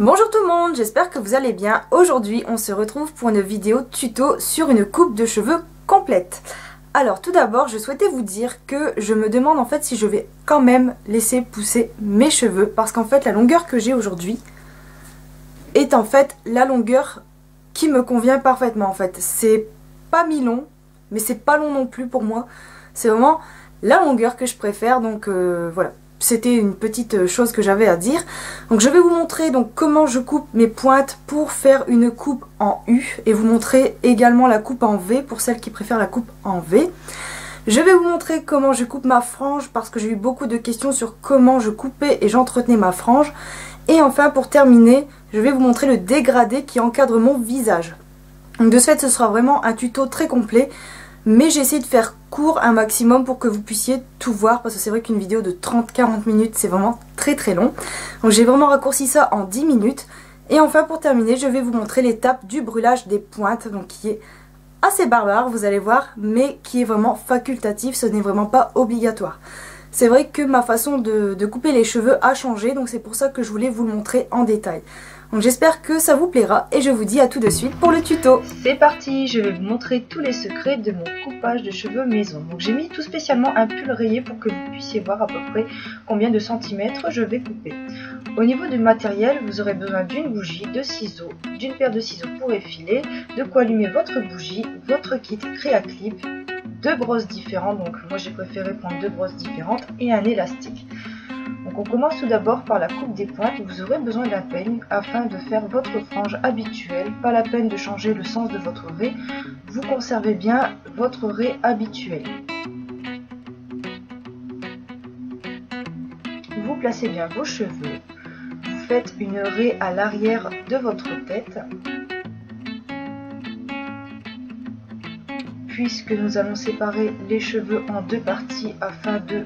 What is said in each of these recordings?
Bonjour tout le monde, j'espère que vous allez bien. Aujourd'hui, on se retrouve pour une vidéo tuto sur une coupe de cheveux complète. Alors tout d'abord, je souhaitais vous dire que je me demande en fait si je vais quand même laisser pousser mes cheveux. Parce qu'en fait, la longueur que j'ai aujourd'hui est en fait la longueur qui me convient parfaitement en fait. C'est pas mi-long, mais c'est pas long non plus pour moi. C'est vraiment la longueur que je préfère, donc voilà. C'était une petite chose que j'avais à dire. Donc je vais vous montrer donc comment je coupe mes pointes pour faire une coupe en U. Et vous montrer également la coupe en V pour celles qui préfèrent la coupe en V. Je vais vous montrer comment je coupe ma frange parce que j'ai eu beaucoup de questions sur comment je coupais et j'entretenais ma frange. Et enfin pour terminer, je vais vous montrer le dégradé qui encadre mon visage. Donc de ce fait ce sera vraiment un tuto très complet. Mais j'ai essayé de faire court un maximum pour que vous puissiez tout voir. Parce que c'est vrai qu'une vidéo de 30-40 minutes c'est vraiment très long. Donc j'ai vraiment raccourci ça en 10 minutes. Et enfin pour terminer je vais vous montrer l'étape du brûlage des pointes. Donc qui est assez barbare vous allez voir. Mais qui est vraiment facultatif, ce n'est vraiment pas obligatoire. C'est vrai que ma façon de couper les cheveux a changé. Donc c'est pour ça que je voulais vous le montrer en détail. Donc j'espère que ça vous plaira et je vous dis à tout de suite pour le tuto. C'est parti, je vais vous montrer tous les secrets de mon coupage de cheveux maison. Donc j'ai mis tout spécialement un pull rayé pour que vous puissiez voir à peu près combien de centimètres je vais couper. Au niveau du matériel, vous aurez besoin d'une bougie, de ciseaux, d'une paire de ciseaux pour effiler, de quoi allumer votre bougie, votre kit Créaclip, deux brosses différentes, donc moi j'ai préféré prendre deux brosses différentes et un élastique. Donc on commence tout d'abord par la coupe des pointes. Vous aurez besoin d'un peigne afin de faire votre frange habituelle. Pas la peine de changer le sens de votre raie. Vous conservez bien votre raie habituelle. Vous placez bien vos cheveux. Vous faites une raie à l'arrière de votre tête. Puisque nous allons séparer les cheveux en deux parties afin de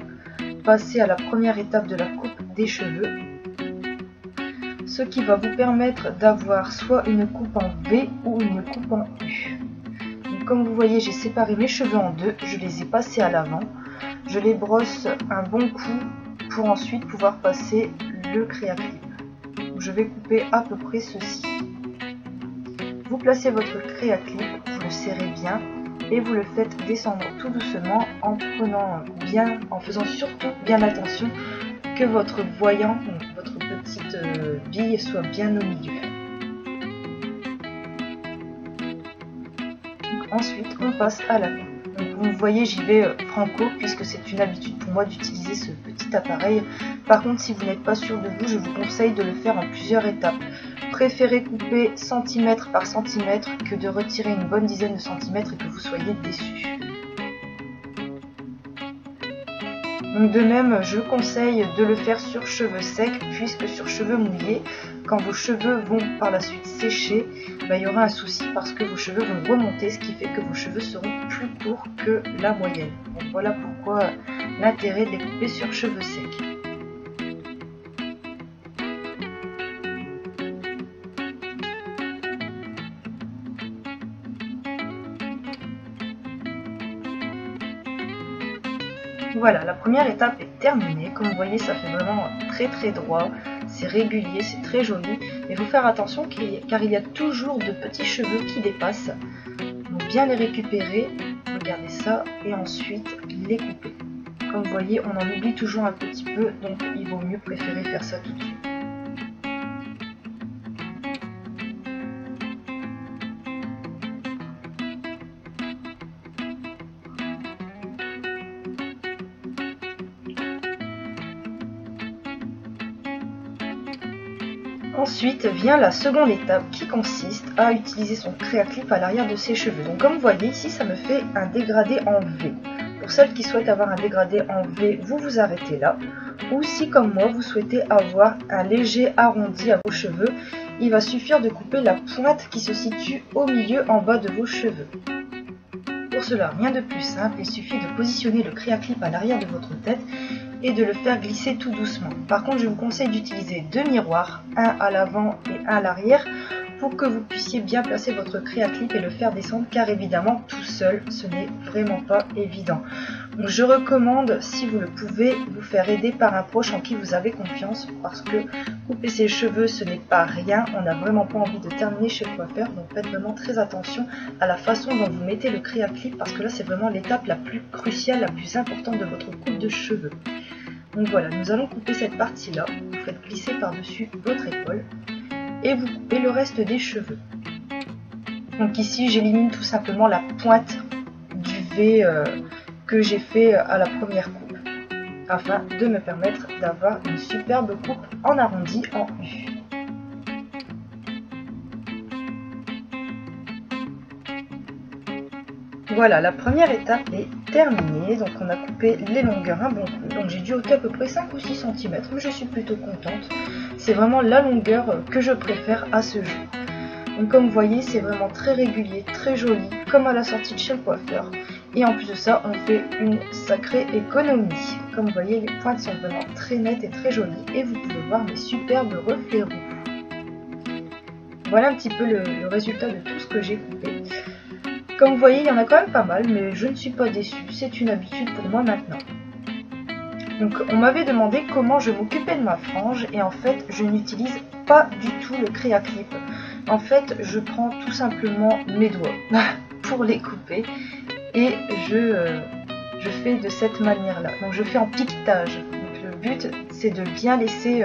passer à la première étape de la coupe des cheveux, ce qui va vous permettre d'avoir soit une coupe en V ou une coupe en U. Donc, comme vous voyez, j'ai séparé mes cheveux en deux, je les ai passés à l'avant, je les brosse un bon coup pour ensuite pouvoir passer le Créaclip. Je vais couper à peu près ceci. Vous placez votre Créaclip, vous le serrez bien et vous le faites descendre tout doucement en faisant surtout bien attention que votre voyant, donc votre petite bille soit bien au milieu. Donc, ensuite on passe à la coupe. Donc vous voyez j'y vais franco puisque c'est une habitude pour moi d'utiliser ce petit appareil. Par contre si vous n'êtes pas sûr de vous, je vous conseille de le faire en plusieurs étapes. Préférez couper centimètre par centimètre que de retirer une bonne dizaine de centimètres et que vous soyez déçus. Donc de même, je conseille de le faire sur cheveux secs puisque sur cheveux mouillés, quand vos cheveux vont par la suite sécher, il y aura un souci parce que vos cheveux vont remonter, ce qui fait que vos cheveux seront plus courts que la moyenne. Donc voilà pourquoi l'intérêt de les couper sur cheveux secs. Voilà, la première étape est terminée. Comme vous voyez, ça fait vraiment très droit. C'est régulier, c'est très joli. Mais il faut faire attention car il y a toujours de petits cheveux qui dépassent. Donc bien les récupérer, regardez ça, et ensuite les couper. Comme vous voyez, on en oublie toujours un petit peu, donc il vaut mieux préférer faire ça tout de suite. Ensuite vient la seconde étape qui consiste à utiliser son Créaclip à l'arrière de ses cheveux. Donc comme vous voyez ici ça me fait un dégradé en V. Pour celles qui souhaitent avoir un dégradé en V, vous vous arrêtez là. Ou si comme moi vous souhaitez avoir un léger arrondi à vos cheveux, il va suffire de couper la pointe qui se situe au milieu en bas de vos cheveux. Pour cela, rien de plus simple, il suffit de positionner le Créaclip à l'arrière de votre tête et de le faire glisser tout doucement. Par contre, je vous conseille d'utiliser deux miroirs, un à l'avant et un à l'arrière, pour que vous puissiez bien placer votre créaclip et le faire descendre, car évidemment tout seul ce n'est vraiment pas évident. Donc je recommande, si vous le pouvez, vous faire aider par un proche en qui vous avez confiance, parce que couper ses cheveux ce n'est pas rien, on n'a vraiment pas envie de terminer chez le coiffeur, donc faites vraiment très attention à la façon dont vous mettez le créaclip, parce que là c'est vraiment l'étape la plus cruciale, la plus importante de votre coupe de cheveux. Donc voilà, nous allons couper cette partie là, vous faites glisser par-dessus votre épaule et vous coupez le reste des cheveux. Donc ici j'élimine tout simplement la pointe du V que j'ai fait à la première coupe, afin de me permettre d'avoir une superbe coupe en arrondi en U. Voilà, la première étape est terminée, donc on a coupé les longueurs un bon coup, donc j'ai dû ôter à peu près 5 ou 6 cm, mais je suis plutôt contente, c'est vraiment la longueur que je préfère à ce jour. Donc comme vous voyez, c'est vraiment très régulier, très joli, comme à la sortie de chez le coiffeur, et en plus de ça, on fait une sacrée économie. Comme vous voyez, les pointes sont vraiment très nettes et très jolies, et vous pouvez voir mes superbes reflets roux. Voilà un petit peu le résultat de tout ce que j'ai coupé. Comme vous voyez, il y en a quand même pas mal, mais je ne suis pas déçue, c'est une habitude pour moi maintenant. Donc on m'avait demandé comment je m'occupais de ma frange, et en fait je n'utilise pas du tout le créaclip. En fait je prends tout simplement mes doigts pour les couper, et je fais de cette manière là. Donc je fais en piquetage. Donc le but c'est de bien laisser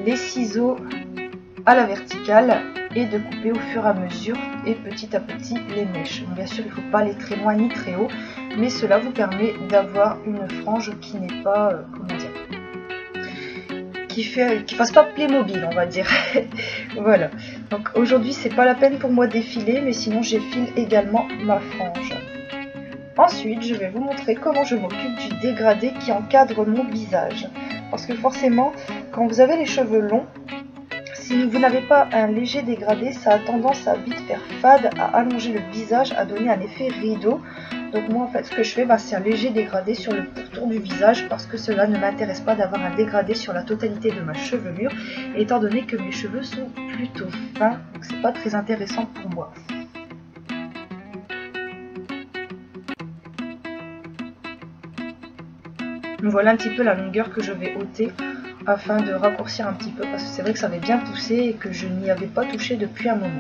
les ciseaux à la verticale et de couper au fur et à mesure et petit à petit les mèches. Donc bien sûr il ne faut pas aller très loin ni très haut, mais cela vous permet d'avoir une frange qui n'est pas, comment dire, qui fasse pas Playmobil, on va dire. Voilà, donc aujourd'hui c'est pas la peine pour moi d'effiler, mais sinon j'effile également ma frange. Ensuite je vais vous montrer comment je m'occupe du dégradé qui encadre mon visage, parce que forcément quand vous avez les cheveux longs, si vous n'avez pas un léger dégradé, ça a tendance à vite faire fade, à allonger le visage, à donner un effet rideau. Donc moi en fait ce que je fais, c'est un léger dégradé sur le pourtour du visage, parce que cela ne m'intéresse pas d'avoir un dégradé sur la totalité de ma chevelure, étant donné que mes cheveux sont plutôt fins, donc c'est pas très intéressant pour moi. Voilà un petit peu la longueur que je vais ôter, afin de raccourcir un petit peu, parce que c'est vrai que ça avait bien poussé et que je n'y avais pas touché depuis un moment.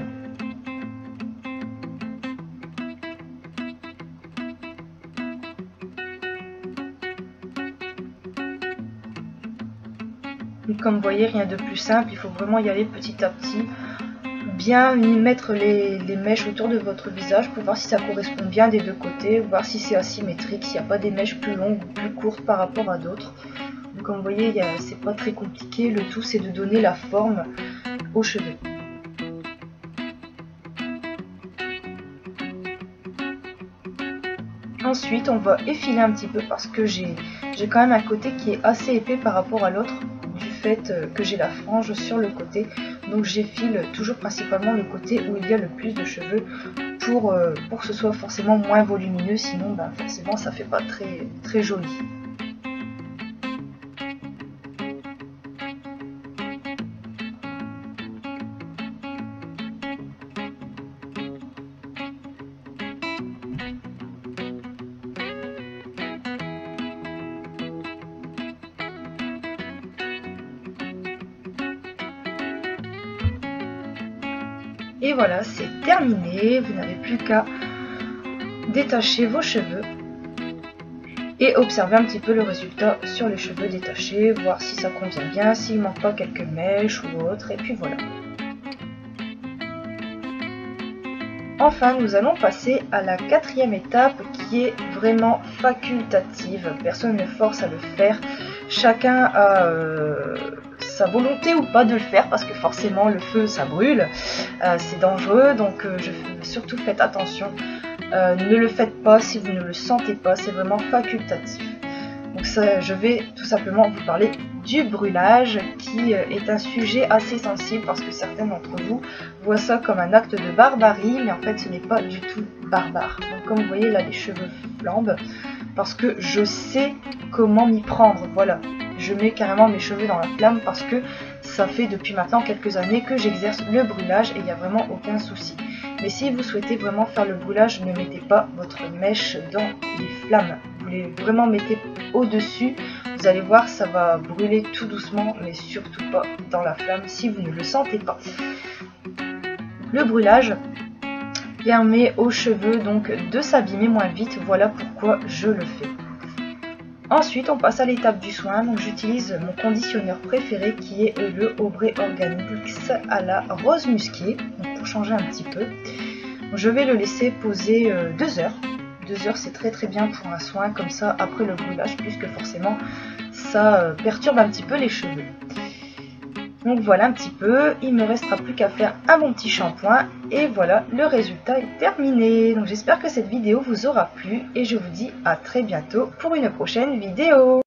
Donc, comme vous voyez, rien de plus simple, il faut vraiment y aller petit à petit, bien mettre les mèches autour de votre visage pour voir si ça correspond bien des deux côtés, voir si c'est asymétrique, s'il n'y a pas des mèches plus longues ou plus courtes par rapport à d'autres. Donc, comme vous voyez, c'est pas très compliqué, le tout c'est de donner la forme aux cheveux. Ensuite on va effiler un petit peu, parce que j'ai quand même un côté qui est assez épais par rapport à l'autre, du fait que j'ai la frange sur le côté. Donc j'effile toujours principalement le côté où il y a le plus de cheveux, pour que ce soit forcément moins volumineux, sinon forcément ça fait pas très joli. Et voilà, c'est terminé, vous n'avez plus qu'à détacher vos cheveux et observer un petit peu le résultat sur les cheveux détachés, voir si ça convient bien, s'il ne manque pas quelques mèches ou autre, et puis voilà. Enfin, nous allons passer à la quatrième étape qui est vraiment facultative. Personne ne force à le faire, chacun a sa volonté ou pas de le faire, parce que forcément le feu ça brûle, c'est dangereux, donc surtout faites attention, ne le faites pas si vous ne le sentez pas, c'est vraiment facultatif. Donc ça, je vais tout simplement vous parler du brûlage, qui est un sujet assez sensible, parce que certains d'entre vous voient ça comme un acte de barbarie, mais en fait ce n'est pas du tout barbare. Donc comme vous voyez là, les cheveux flambent, parce que je sais comment m'y prendre, voilà. je mets carrément mes cheveux dans la flamme parce que ça fait depuis maintenant quelques années que j'exerce le brûlage et il n'y a vraiment aucun souci. Mais si vous souhaitez vraiment faire le brûlage, ne mettez pas votre mèche dans les flammes. Vous les vraiment mettez au-dessus. Vous allez voir, ça va brûler tout doucement, mais surtout pas dans la flamme si vous ne le sentez pas. Le brûlage permet aux cheveux donc de s'abîmer moins vite. Voilà pourquoi je le fais. Ensuite, on passe à l'étape du soin. Donc, j'utilise mon conditionneur préféré qui est le Aubrey Organics à la rose musquée. Donc, pour changer un petit peu, je vais le laisser poser 2 heures. 2 heures, c'est très bien pour un soin comme ça après le brûlage, puisque forcément ça perturbe un petit peu les cheveux. Donc voilà un petit peu, il ne me restera plus qu'à faire un bon petit shampoing et voilà, le résultat est terminé. Donc j'espère que cette vidéo vous aura plu et je vous dis à très bientôt pour une prochaine vidéo.